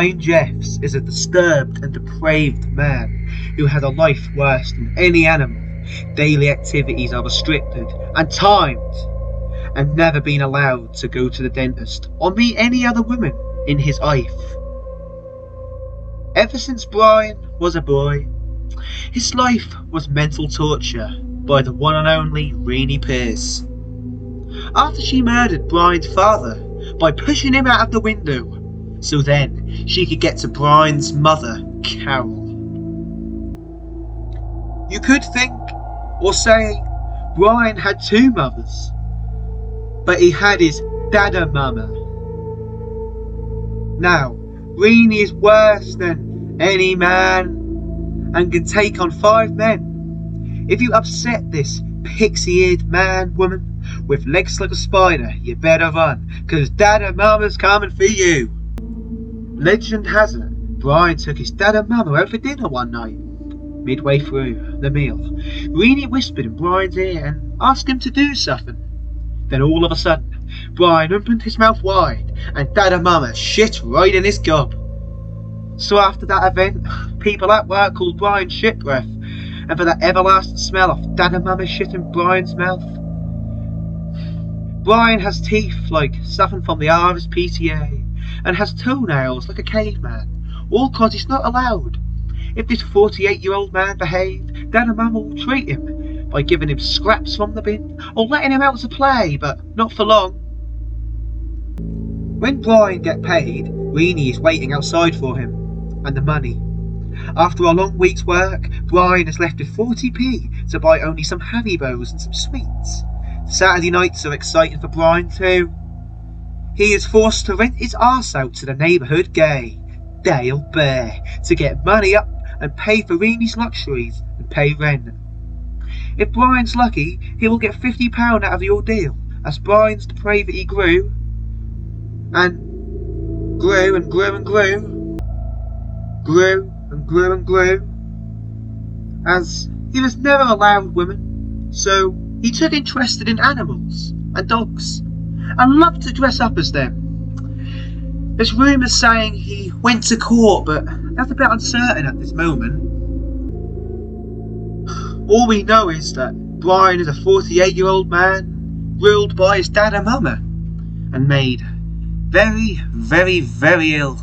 Brian Jeffs is a disturbed and depraved man who had a life worse than any animal. Daily activities are restricted and timed, and never been allowed to go to the dentist or meet any other woman in his life. Ever since Brian was a boy, his life was mental torture by the one and only Renee Pierce. After she murdered Brian's father by pushing him out of the window, so then she could get to Brian's mother, Carol. You could think or say Brian had two mothers, but he had his dada mama. Now, Renee is worse than any man and can take on 5 men. If you upset this pixie-eared woman with legs like a spider, you better run, cause dada mama's coming for you. Legend has it, Brian took his dada mama out for dinner one night. Midway through the meal, Renee whispered in Brian's ear and asked him to do something. Then all of a sudden, Brian opened his mouth wide and dada mama shit right in his gob. So after that event, people at work called Brian shit breath, and for that everlasting smell of dada mama shit in Brian's mouth. Brian has teeth like something from the RSPCA, and has toenails like a caveman, all cause he's not allowed. If this 48-year-old man behaved, dada mama will treat him by giving him scraps from the bin or letting him out to play, but not for long. When Brian get paid, Renee is waiting outside for him, and the money. After a long week's work, Brian is left with 40p to buy only some Haribos and some sweets. Saturday nights are exciting for Brian too. He is forced to rent his arse out to the neighbourhood gay, Dale Bear, to get money up and pay for Renee's luxuries and pay rent. If Brian's lucky, he will get £50 out of the ordeal, as Brian's depravity grew, and grew and grew and grew, grew and grew and grew, as he was never allowed women, so he took interest in animals and dogs, and loved to dress up as them. There's rumours saying he went to court, but that's a bit uncertain at this moment. All we know is that Brian is a 48-year-old man, ruled by his dada mama, and made very, very, very ill.